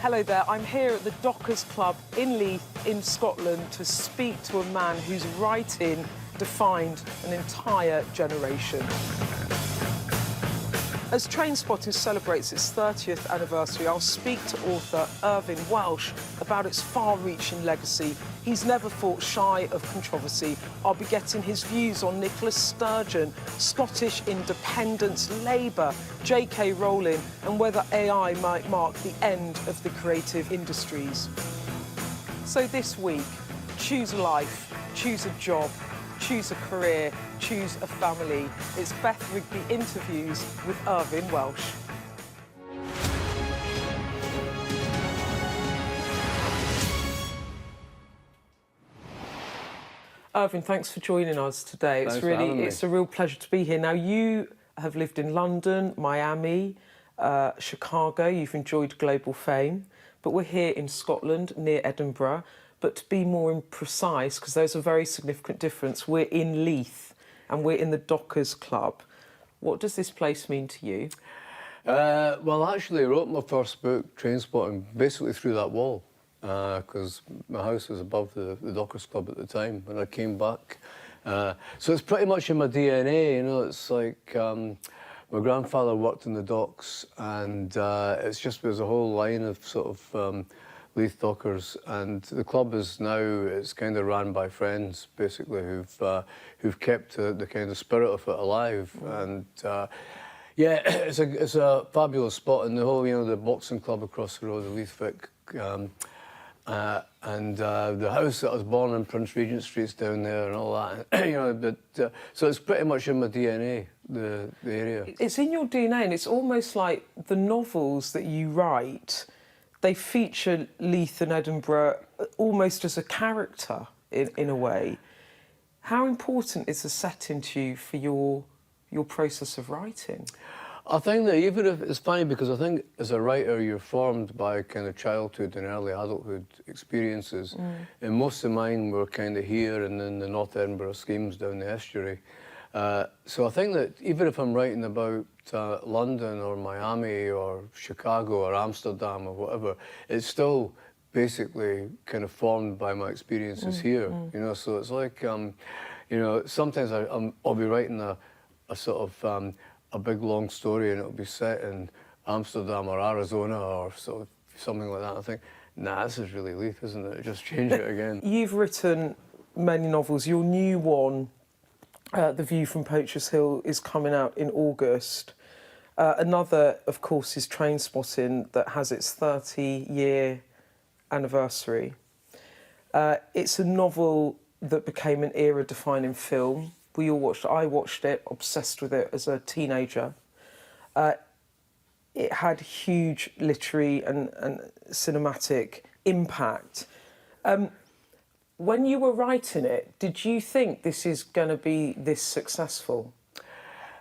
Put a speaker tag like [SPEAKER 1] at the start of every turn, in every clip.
[SPEAKER 1] Hello there, I'm here at the Dockers Club in Leith in Scotland to speak to a man whose writing defined an entire generation. As Trainspotting celebrates its 30th anniversary, I'll speak to author Irvine Welsh about its far-reaching legacy. He's never fought shy of controversy. I'll be getting his views on Nicola Sturgeon, Scottish independence, Labour, J.K. Rowling, and whether AI might mark the end of the creative industries. So this week, choose a life, choose a job, choose a career, choose a family. It's Beth Rigby interviews with Irvine Welsh. Irvin, thanks for joining us today. It's a real pleasure to be here. Now, you have lived in London, Miami, Chicago. You've enjoyed global fame, but we're here in Scotland, near Edinburgh. But to be more precise, because there's a very significant difference, we're in Leith and we're in the Dockers Club. What does this place mean to you?
[SPEAKER 2] Well, actually, I wrote my first book, Trainspotting, basically through that wall, because my house was above the Dockers Club at the time when I came back. So it's pretty much in my DNA, you know. It's like my grandfather worked in the docks, and there's a whole line of sort of Leith Dockers, and the club is now, it's kind of run by friends basically who've kept the kind of spirit of it alive. And yeah, it's a fabulous spot, and the whole, you know, the boxing club across the road, the Leith Vic, and the house that I was born in, Prince Regent Street's down there and all that. You know, but so it's pretty much in my DNA, the area.
[SPEAKER 1] It's in your DNA, and it's almost like the novels that you write. They feature Leith and Edinburgh almost as a character, in a way. How important is the setting to you for your process of writing?
[SPEAKER 2] I think that even if it's funny, because I think as a writer you're formed by kind of childhood and early adulthood experiences, and most of mine were kind of here and in the North Edinburgh schemes down the estuary. So I think that even if I'm writing about London or Miami or Chicago or Amsterdam or whatever, it's still basically kind of formed by my experiences here, you know. So it's like, you know, sometimes I'll be writing a sort of a big long story and it'll be set in Amsterdam or Arizona or sort of something like that. I think, nah, this is really Leith, isn't it? Just change it again.
[SPEAKER 1] You've written many novels. Your new one, The View from Poacher's Hill, is coming out in August. Another, of course, is Trainspotting, that has its 30-year anniversary. It's a novel that became an era-defining film. We all watched it. I watched it, obsessed with it as a teenager. It had huge literary and cinematic impact. When you were writing it, did you think this is going to be this successful?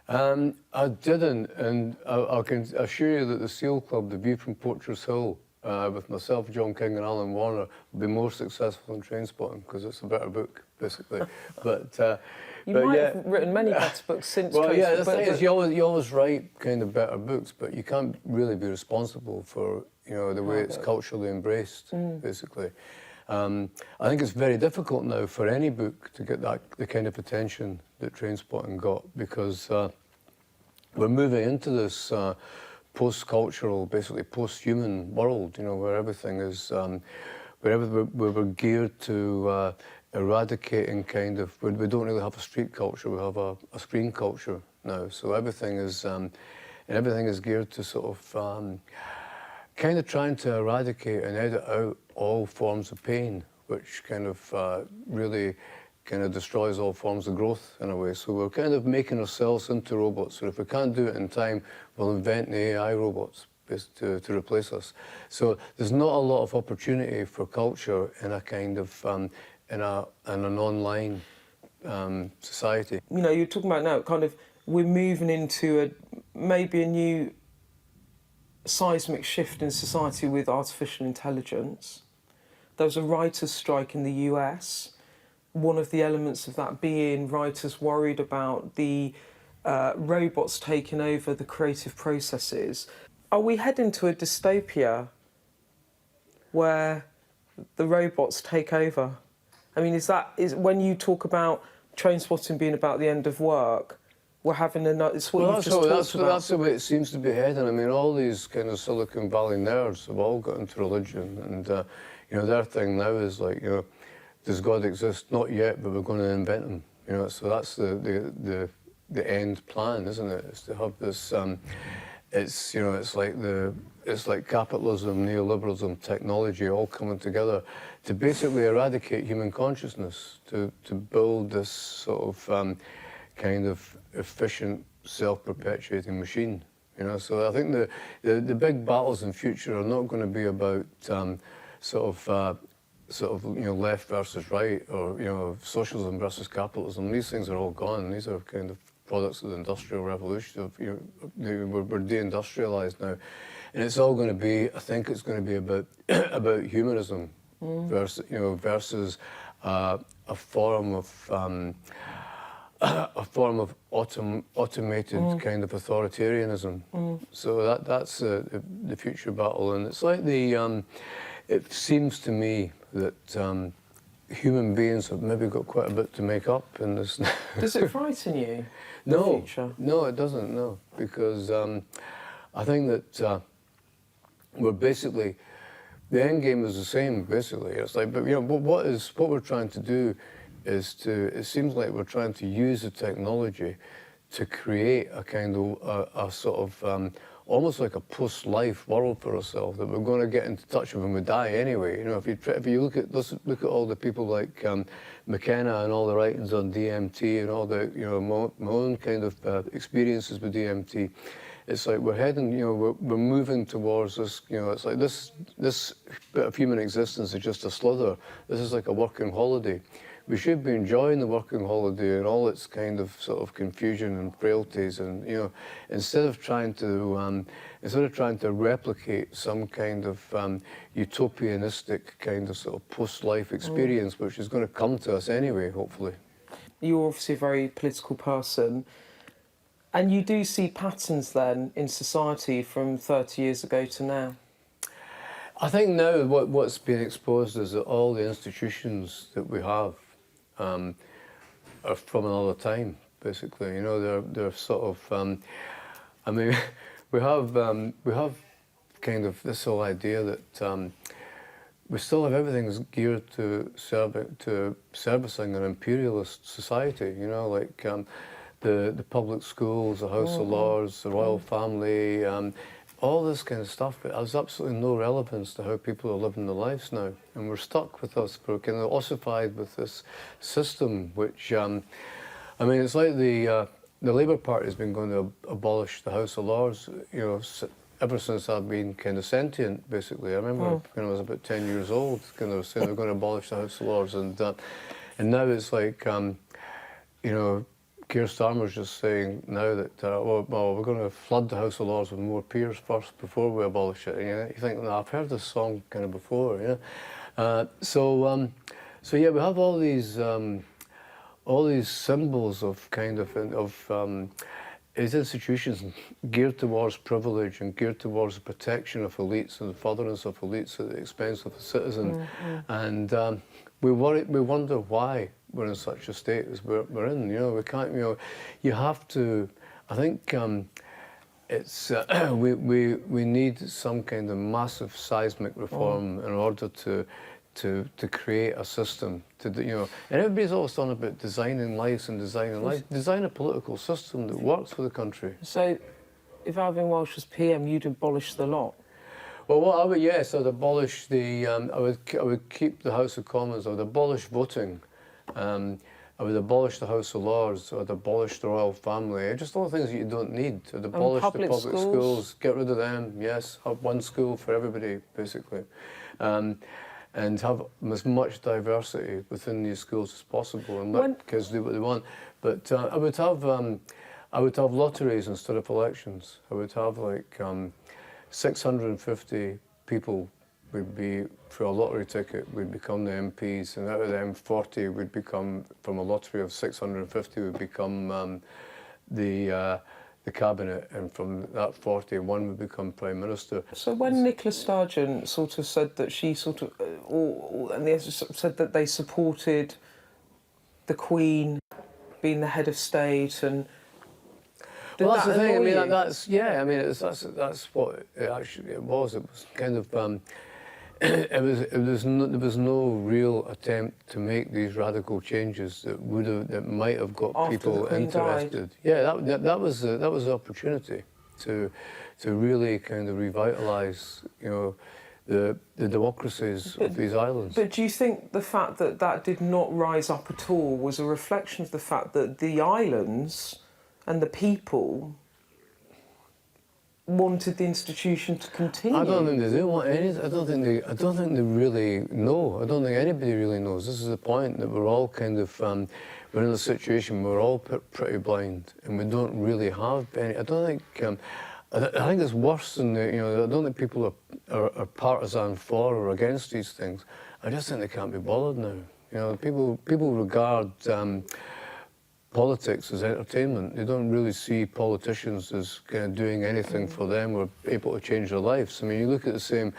[SPEAKER 2] I didn't, and I can assure you that the Seal Club, The View from Poacher's Hill, with myself, John King and Alan Warner, will be more successful than Trainspotting, because it's a better book, basically. But
[SPEAKER 1] you might have written many better books since.
[SPEAKER 2] Well, yeah, the thing is, you always write kind of better books, but you can't really be responsible for, you know, the way it's culturally embraced, basically. I think it's very difficult now for any book to get the kind of attention that Trainspotting got, because we're moving into this post-cultural, basically post-human world, you know, where everything is, we're geared to eradicating kind of, we don't really have a street culture, we have a screen culture now. So everything is geared to sort of kind of trying to eradicate and edit out all forms of pain, which kind of really kind of destroys all forms of growth in a way. So we're kind of making ourselves into robots. So if we can't do it in time, we'll invent the AI robots to replace us. So there's not a lot of opportunity for culture in a kind of in an online society.
[SPEAKER 1] You know, you're talking about now, kind of, we're moving into maybe a new seismic shift in society with artificial intelligence. There was a writers' strike in the US. One of the elements of that being writers worried about the robots taking over the creative processes. Are we heading to a dystopia where the robots take over? I mean, is when you talk about Trainspotting being about the end of work, we're having another... It's what you've just talked about.
[SPEAKER 2] That's the way it seems to be heading. I mean, all these kind of Silicon Valley nerds have all got into religion, and you know, their thing now is like, you know, does God exist? Not yet, but we're going to invent him. You know, so that's the end plan, isn't it? Is to have this. It's, you know, it's like capitalism, neoliberalism, technology all coming together to basically eradicate human consciousness, to build this sort of kind of efficient, self-perpetuating machine. You know, so I think the big battles in future are not going to be about sort of you know, left versus right, or, you know, socialism versus capitalism. These things are all gone. These are kind of products of the Industrial Revolution. You know, we're deindustrialized now, and it's all going to be. I think it's going to be about about humanism versus, you know, versus a form of automated kind of authoritarianism. So that's the future battle, and it's like the. It seems to me that human beings have maybe got quite a bit to make up in this.
[SPEAKER 1] Does it frighten you?
[SPEAKER 2] No,
[SPEAKER 1] future?
[SPEAKER 2] no, it doesn't. No, because I think that we're basically the end game is the same. Basically, it's like, but you know, what we're trying to do is to. It seems like we're trying to use the technology to create a kind of a sort of. Almost like a post-life world for ourselves that we're going to get into touch with when we die anyway. You know, if you look at all the people like McKenna and all the writings on DMT and all the, you know, my own kind of experiences with DMT, it's like we're heading, you know, we're moving towards this, you know, it's like this bit of human existence is just a slither. This is like a working holiday. We should be enjoying the working holiday and all its kind of sort of confusion and frailties, and, you know, instead of trying to replicate some kind of utopianistic kind of sort of post-life experience, which is going to come to us anyway, hopefully.
[SPEAKER 1] You're obviously a very political person, and you do see patterns then in society from 30 years ago to now.
[SPEAKER 2] I think now what's been exposed is that all the institutions that we have are from another time, basically. You know, they're sort of. I mean, we have kind of this whole idea that we still have everything's geared to servicing an imperialist society. You know, like the public schools, the House of Lords, the royal family. All this kind of stuff, it has absolutely no relevance to how people are living their lives now. And we're stuck with us, we're kind of ossified with this system, which, I mean, it's like the Labour Party has been going to abolish the House of Lords, you know, ever since I've been kind of sentient, basically. I remember when I was about 10 years old, kind of saying they're going to abolish the House of Lords, and now it's like, you know, Keir Starmer's just saying now that, well, we're going to flood the House of Lords with more peers first before we abolish it. You think, no, I've heard this song kind of before, you know. So yeah, we have all these symbols of kind of these institutions geared towards privilege and geared towards the protection of elites and the furtherance of elites at the expense of the citizen. And we wonder why we're in such a state as we're in. You know, we can't. You know, you have to. I think it's we need some kind of massive seismic reform in order to create a system. You know, and everybody's always talking about designing lives and designing life. Design a political system that works for the country.
[SPEAKER 1] So, if Irvine Welsh was PM, you'd abolish the lot.
[SPEAKER 2] Well, what I would, yes, I'd abolish the. I would keep the House of Commons. I would abolish voting. I would abolish the House of Lords. I'd abolish the royal family. Just all the things that you don't need. I'd abolish the public schools. Get rid of them. Yes, have one school for everybody, basically, and have as much diversity within these schools as possible, and let kids do what they want. But I would have lotteries instead of elections. I would have like 650 people would be, for a lottery ticket, would become the MPs, and out of them 40 would become, from a lottery of 650, would become the the cabinet, and from that 40, one would become Prime Minister.
[SPEAKER 1] So when Nicola Sturgeon sort of said that she sort of, and they said that they supported the Queen being the head of state, and
[SPEAKER 2] well, that's the thing. I mean,
[SPEAKER 1] you?
[SPEAKER 2] that's yeah. I mean, that's what it actually was. It was kind of there was no real attempt to make these radical changes that might have got
[SPEAKER 1] After
[SPEAKER 2] people
[SPEAKER 1] the Queen
[SPEAKER 2] interested.
[SPEAKER 1] died.
[SPEAKER 2] Yeah, that was the opportunity to really kind of revitalise, you know, the democracies of these islands.
[SPEAKER 1] But do you think the fact that that did not rise up at all was a reflection of the fact that the islands and the people wanted the institution to continue?
[SPEAKER 2] I don't think they do want any. I don't think they really know. I don't think anybody really knows. This is the point, that we're all kind of we're in a situation where we're all pretty blind, and we don't really have any. I don't think. I think it's worse than the, you know. I don't think people are partisan for or against these things. I just think they can't be bothered now. You know, people regard politics as entertainment. They don't really see politicians as kind of doing anything for them or able to change their lives. I mean, you look at the same.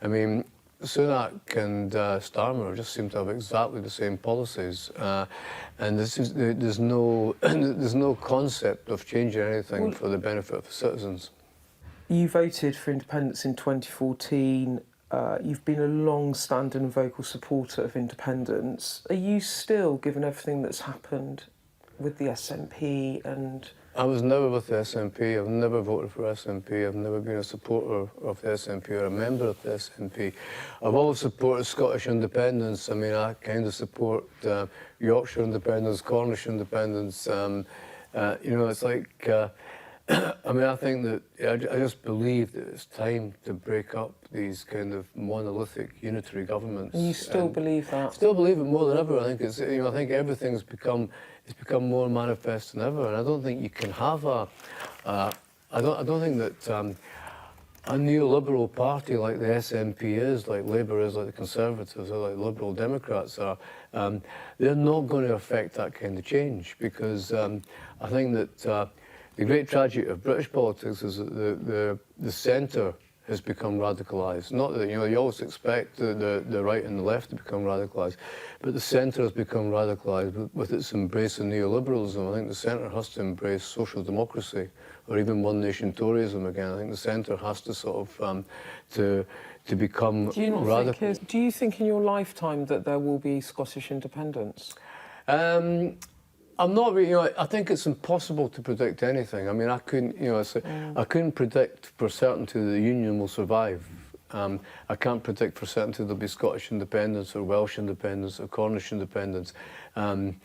[SPEAKER 2] I mean, Sunak and Starmer just seem to have exactly the same policies, and there's no concept of changing anything for the benefit of the citizens.
[SPEAKER 1] You voted for independence in 2014. You've been a long-standing and vocal supporter of independence. Are you still, given everything that's happened with the SNP and...
[SPEAKER 2] I was never with the SNP. I've never voted for SNP. I've never been a supporter of the SNP or a member of the SNP. I've always supported Scottish independence. I mean, I kind of support Yorkshire independence, Cornish independence. You know, it's like... I mean, I think that I just believe that it's time to break up these kind of monolithic unitary governments.
[SPEAKER 1] And you still believe that?
[SPEAKER 2] Still believe it more than ever. I think it's, you know, I think everything's become more manifest than ever, and I don't think you can have I don't think that a neoliberal party like the SNP is, like Labour is, like the Conservatives or like Liberal Democrats are, they're not going to affect that kind of change, because I think that the great tragedy of British politics is that the centre has become radicalised. Not that, you know, you always expect the right and the left to become radicalised, but the centre has become radicalised with its embrace of neoliberalism. I think the centre has to embrace social democracy, or even one nation Toryism again. I think the centre has to sort of to become radical.
[SPEAKER 1] Do you think in your lifetime that there will be Scottish independence?
[SPEAKER 2] I'm not really, you know, I think it's impossible to predict anything. I mean, I couldn't, you know, I couldn't predict for certainty that the Union will survive. I can't predict for certainty there'll be Scottish independence or Welsh independence or Cornish independence, or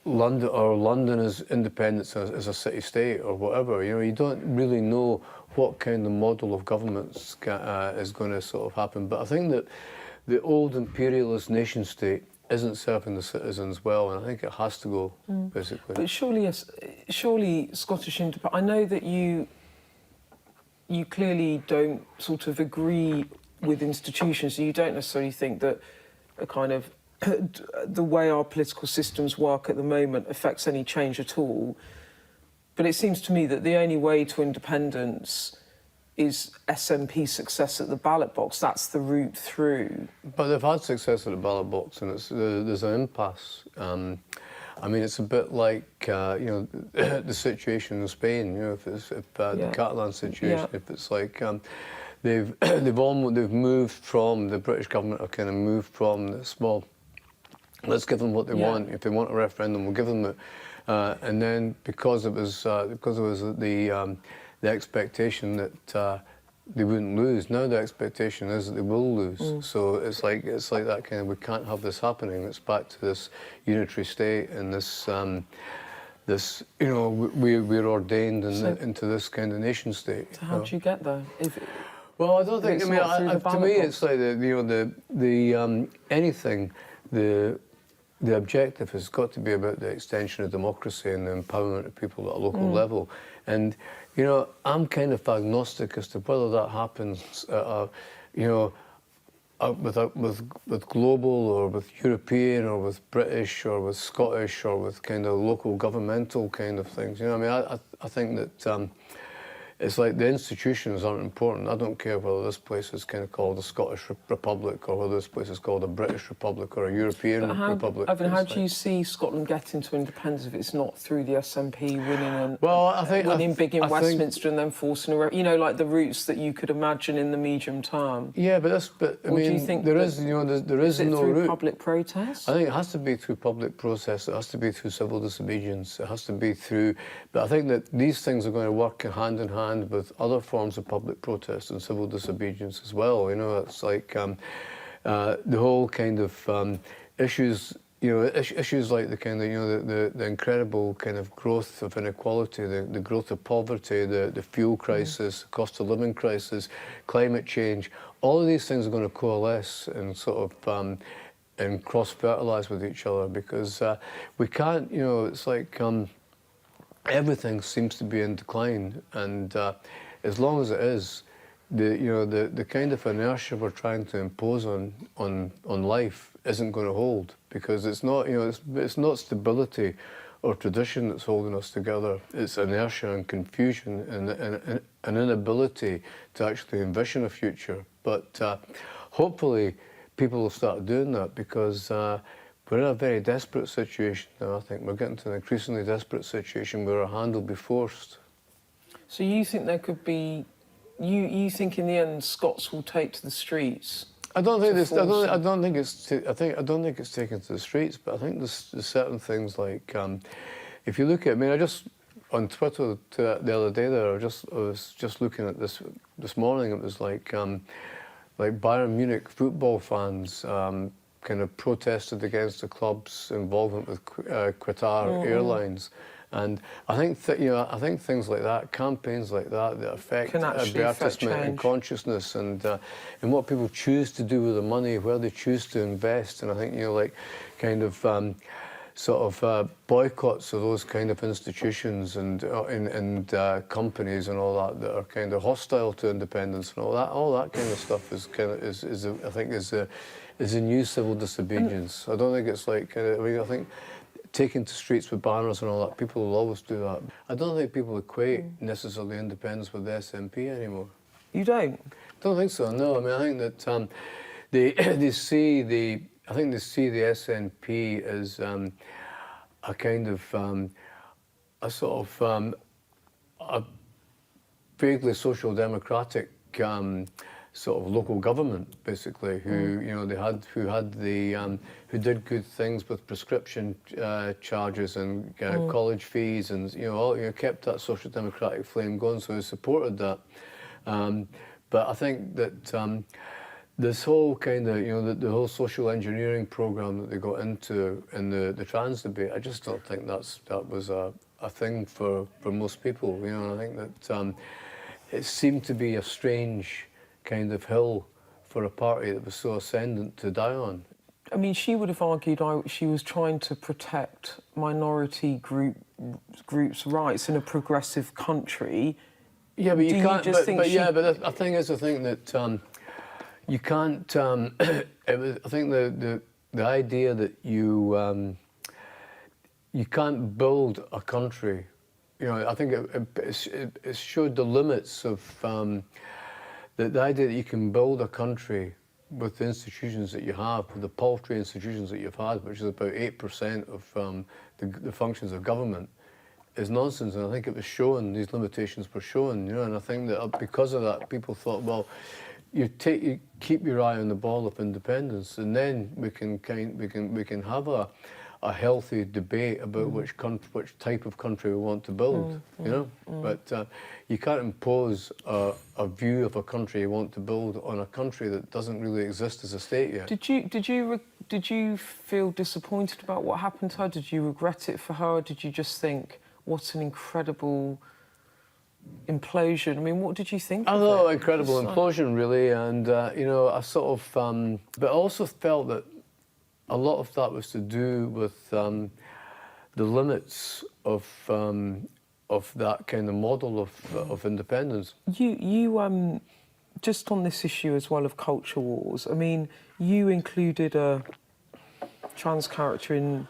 [SPEAKER 2] London as independence as a city-state or whatever. You know, you don't really know what kind of model of governments is going to sort of happen. But I think that the old imperialist nation-state isn't serving the citizens well, and I think it has to go, basically.
[SPEAKER 1] But surely Scottish independence... I know that you clearly don't sort of agree with institutions, so you don't necessarily think that a kind of the way our political systems work at the moment affects any change at all. But it seems to me that the only way to independence is SNP success at the ballot box. That's the route through.
[SPEAKER 2] But they've had success at the ballot box, and there's an impasse. I mean, it's a bit like you know, the situation in Spain. You know, if the Catalan situation, if it's like they've moved from, the British government have kind of moved from this, well, let's give them what they want. If they want a referendum, we'll give them it. And then because it was the expectation that they wouldn't lose. Now the expectation is that they will lose. So it's like that kind of, we can't have this happening. It's back to this unitary state and this you know, we're ordained into this kind of nation state.
[SPEAKER 1] So how do you get there?
[SPEAKER 2] Well, I don't think. I mean, to me, it's like anything. The objective has got to be about the extension of democracy and the empowerment of people at a local level. And, you know, I'm kind of agnostic as to whether that happens. You know, with global or with European or with British or with Scottish or with kind of local governmental kind of things. You know, I mean, I think that it's like the institutions aren't important. I don't care whether this place is kind of called a Scottish Republic or whether this place is called a British Republic or a European Republic.
[SPEAKER 1] Irvin, how do you see Scotland getting to independence if it's not through the SNP winning winning big in Westminster and then forcing a, you know, like the routes that you could imagine in the medium term?
[SPEAKER 2] Yeah, but I mean,
[SPEAKER 1] do you think
[SPEAKER 2] there is no
[SPEAKER 1] through
[SPEAKER 2] route.
[SPEAKER 1] Public protest?
[SPEAKER 2] I think it has to be through public process. It has to be through civil disobedience. It has to be through. But I think that these things are going to work hand in hand with other forms of public protest and civil disobedience as well. You know, it's like the whole kind of issues. You know, issues like the kind of, you know, the incredible kind of growth of inequality, the growth of poverty, the fuel crisis, cost of living crisis, climate change. All of these things are going to coalesce and sort of and cross-fertilise with each other because we can't. You know, it's like. Everything seems to be in decline, and as long as it is, the kind of inertia we're trying to impose on life isn't going to hold because it's not, you know, it's not stability or tradition that's holding us together. It's inertia and confusion and an inability to actually envision a future. But hopefully, people will start doing that because. We're in a very desperate situation now, I think. We're getting to an increasingly desperate situation where our hand will be forced.
[SPEAKER 1] So you think there could be... You think in the end Scots will take to the streets?
[SPEAKER 2] I don't think it's taken to the streets, but I think there's certain things like... if you look at... I mean, I just... On Twitter the other day there, I was just looking at this morning. It was like Bayern Munich football fans... kind of protested against the club's involvement with Qatar Airlines, and I think I think things like that, campaigns like that affect advertisement and consciousness, and what people choose to do with the money, where they choose to invest, and I think like kind of sort of boycotts of those kind of institutions and companies and all that are kind of hostile to independence and all that kind of stuff is a new civil disobedience. I don't think it's like, I mean, I think taking to streets with banners and all that, people will always do that. I don't think people equate necessarily independence with the SNP anymore.
[SPEAKER 1] You don't?
[SPEAKER 2] Don't think so, no. I mean, I think that they see the SNP as a kind of, a sort of, a vaguely social democratic sort of local government, basically, who who did good things with prescription charges and college fees, and kept that social democratic flame going. So he supported that. But I think that this whole kind of the whole social engineering program that they got into in the trans debate, I just don't think that was a thing for most people. I think that it seemed to be a strange kind of hill for a party that was so ascendant to die on.
[SPEAKER 1] I mean, she would have argued she was trying to protect minority groups' rights in a progressive country. Yeah, but you can't. But
[SPEAKER 2] the thing is, I think that you can't. I think the idea that you can't build a country. I think it showed the limits of. The idea that you can build a country with the institutions that you have, with the paltry institutions that you've had, which is about 8% of the functions of government, is nonsense. And I think it was shown, these limitations were shown, and I think that because of that, people thought, well, you keep your eye on the ball of independence, and then we can have a healthy debate about which type of country we want to build, But you can't impose a view of a country you want to build on a country that doesn't really exist as a state yet.
[SPEAKER 1] Did you feel disappointed about what happened to her? Did you regret it for her? Or did you just think, what an incredible implosion? I mean, what did you think?
[SPEAKER 2] I thought incredible implosion, really, and I sort of, but I also felt that a lot of that was to do with the limits of that kind of model of independence.
[SPEAKER 1] just on this issue as well of culture wars, I mean, you included a trans character in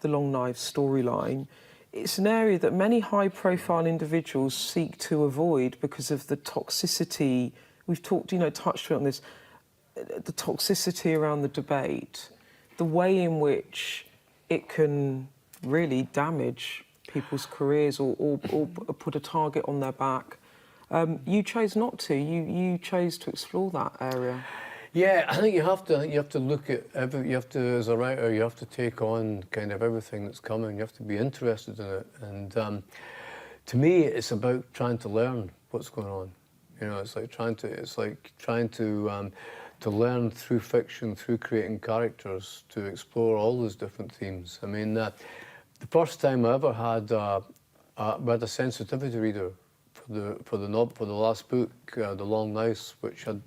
[SPEAKER 1] the Long Knives storyline. It's an area that many high-profile individuals seek to avoid because of the toxicity. We've talked, touched on this, the toxicity around the debate, the way in which it can really damage people's careers or put a target on their back. You chose not to. You chose to explore that area.
[SPEAKER 2] Yeah, I think you have to. I think you have to look at you have to, as a writer, you have to take on kind of everything that's coming. You have to be interested in it. And to me, it's about trying to learn what's going on. It's like trying to learn through fiction, through creating characters, to explore all those different themes. I mean, the first time I ever had a sensitivity reader for the last book, The Long Knives, which had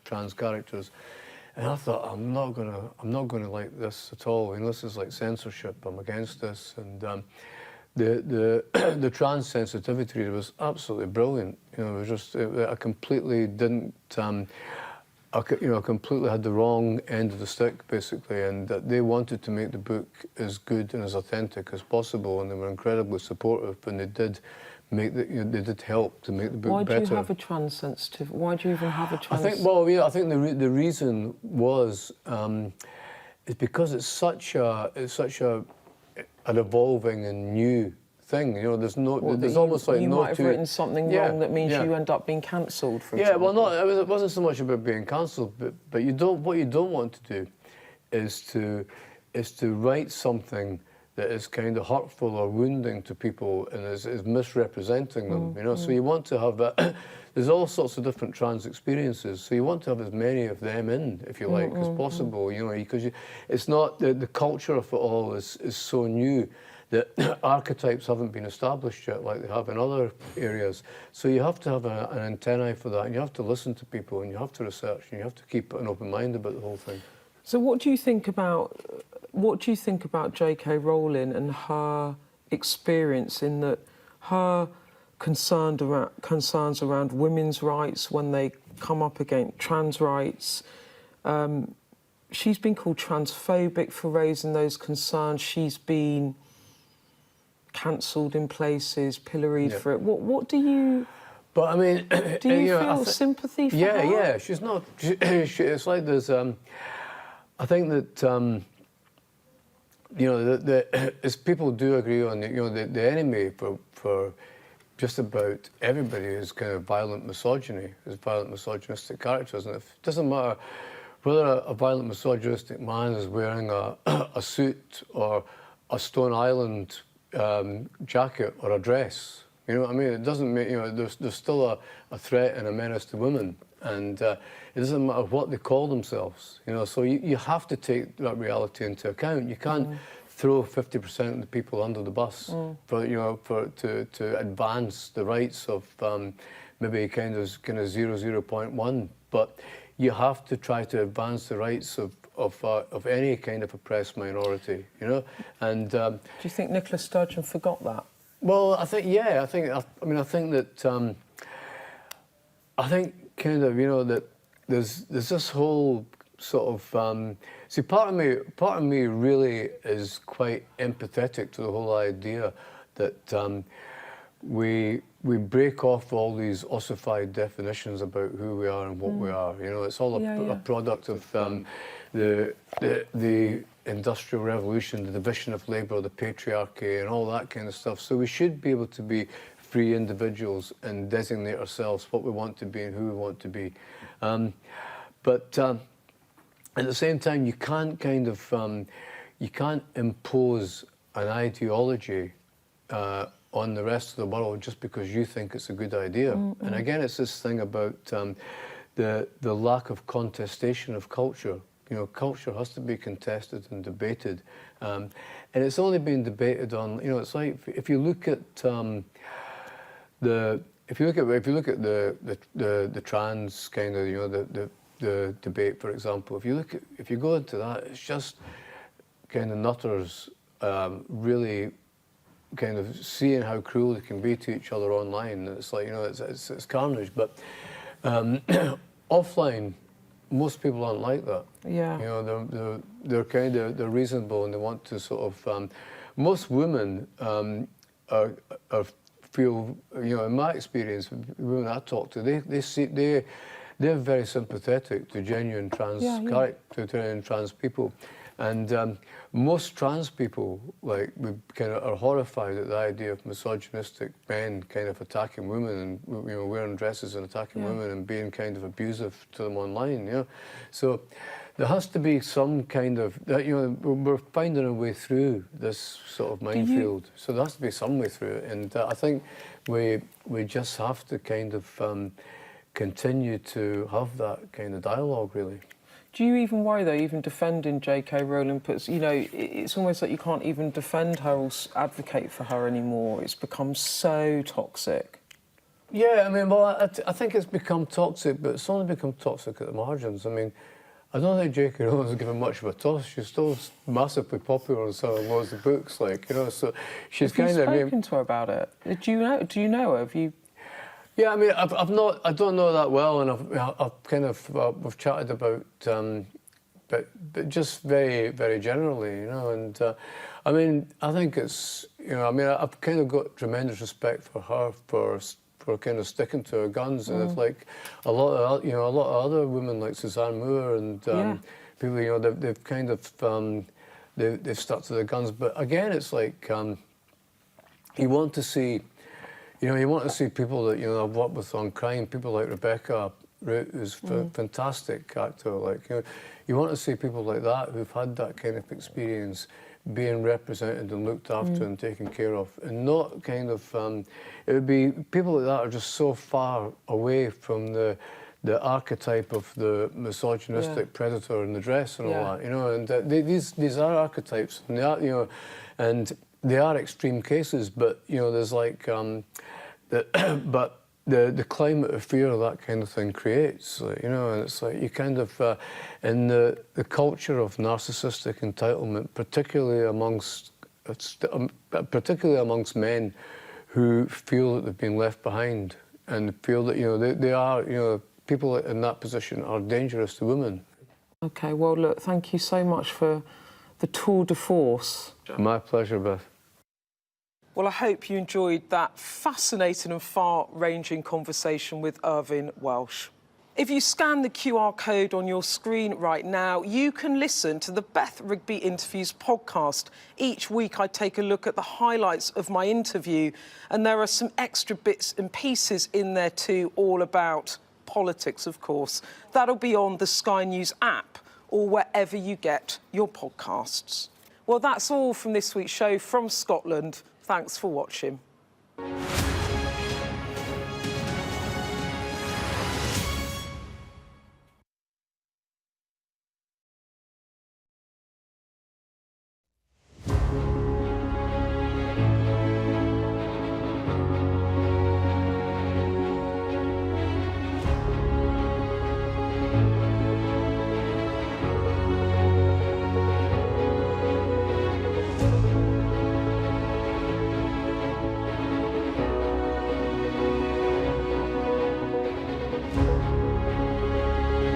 [SPEAKER 2] trans characters, and I thought, I'm not gonna like this at all. This is like censorship. I'm against this. And the trans sensitivity reader was absolutely brilliant. It was just I completely didn't. I completely had the wrong end of the stick, basically, and that they wanted to make the book as good and as authentic as possible, and they were incredibly supportive, and they did make they did help to make the book better.
[SPEAKER 1] Why do you have a trans sensitive? Why do you even have a trans?
[SPEAKER 2] I think the reason was is because it's such an evolving and new thing. There's almost like
[SPEAKER 1] you
[SPEAKER 2] no
[SPEAKER 1] might have written something wrong that means you end up being cancelled. For example.
[SPEAKER 2] Well, it wasn't so much about being cancelled, but what you don't want to do is to write something that is kind of hurtful or wounding to people and is misrepresenting them. So you want to have there's all sorts of different trans experiences, so you want to have as many of them in, if you like, as possible. Because it's not the culture of it all is so new that archetypes haven't been established yet like they have in other areas. So you have to have an antennae for that, and you have to listen to people, and you have to research, and you have to keep an open mind about the whole thing.
[SPEAKER 1] So what do you think about J.K. Rowling and her experience in that her concerns around women's rights when they come up against trans rights? She's been called transphobic for raising those concerns. She's been cancelled in places, pilloried for it. What do you?
[SPEAKER 2] But I mean,
[SPEAKER 1] do you feel sympathy for her?
[SPEAKER 2] Yeah. She's not. It's like there's. I think that as people do agree on the enemy for just about everybody is kind of violent misogyny, is violent misogynistic characters, and it doesn't matter whether a violent misogynistic man is wearing a suit or a Stone Island jacket or a dress. You know what I mean? It doesn't make, there's still a threat and a menace to women, and it doesn't matter what they call themselves. So you have to take that reality into account. You can't throw 50% of the people under the bus to advance the rights of maybe kind of 0.1, but you have to try to advance the rights of any kind of oppressed minority, And
[SPEAKER 1] do you think Nicola Sturgeon forgot that?
[SPEAKER 2] Well, I think that I think kind of that there's this whole sort of see, part of me really is quite empathetic to the whole idea that we break off all these ossified definitions about who we are and what we are. It's all a product of the Industrial Revolution, the division of labour, the patriarchy, and all that kind of stuff. So we should be able to be free individuals and designate ourselves what we want to be and who we want to be. But at the same time, you can't you can't impose an ideology on the rest of the world just because you think it's a good idea. And again, it's this thing about the lack of contestation of culture. Culture has to be contested and debated, and it's only been debated on. It's like if you look at the trans kind of the debate, for example. If you go into that, it's just kind of nutters really kind of seeing how cruel they can be to each other online. It's like it's carnage, but. offline, most people aren't like that.
[SPEAKER 1] Yeah.
[SPEAKER 2] You know, they're reasonable and they want to sort of. Most women are feel, you know, in my experience, women I talk to, they're very sympathetic to genuine trans to trans people, and most trans people we kind of are horrified at the idea of misogynistic men kind of attacking women and, you know, wearing dresses and attacking women and being kind of abusive to them online. You know, so there has to be some kind of you know, we're finding a way through this sort of minefield. So there has to be some way through it, and I think we just have to kind of continue to have that kind of dialogue, really.
[SPEAKER 1] Do you even worry, though, even defending J.K. Rowling puts, you know, it's almost like you can't even defend her or advocate for her anymore. It's become so toxic.
[SPEAKER 2] Yeah, I mean, well, I think it's become toxic, but it's only become toxic at the margins. I mean, I don't think J.K. Rowling's given much of a toss. She's still massively popular and selling loads of books, like, you know, so she's kind of...
[SPEAKER 1] Have you spoken to her about it? Do you know her? Have you...
[SPEAKER 2] Yeah, I mean, I don't know that well, and I've kind of we've chatted about, but just very, very generally, you know. And I mean, I think it's, you know, I mean, I've kind of got tremendous respect for her for kind of sticking to her guns, and it's like a lot of other women like Suzanne Moore and people, you know, they've kind of they've stuck to their guns. But again, it's like you want to see. You know, you want to see people that, you know, I've worked with on crime, people like Rebecca Root, who's a fantastic actor. Like, you want to see people like that who've had that kind of experience being represented and looked after and taken care of, and not kind of, it would be, people like that are just so far away from the archetype of the misogynistic predator in the dress and all that, you know, and these are archetypes, and they are, you know, and they are extreme cases, but, you know, there's like, but the climate of fear that kind of thing creates, like, you know, and it's like you kind of, in the culture of narcissistic entitlement, particularly amongst men who feel that they've been left behind and feel that, you know, they are, you know, people in that position are dangerous to women.
[SPEAKER 1] Okay, well, look, thank you so much for the tour de force.
[SPEAKER 2] My pleasure, Beth.
[SPEAKER 1] Well, I hope you enjoyed that fascinating and far-ranging conversation with Irvine Welsh. If you scan the QR code on your screen right now, you can listen to the Beth Rigby Interviews podcast. Each week I take a look at the highlights of my interview, and there are some extra bits and pieces in there too, all about politics, of course. That'll be on the Sky News app or wherever you get your podcasts. Well, that's all from this week's show from Scotland. Thanks for watching.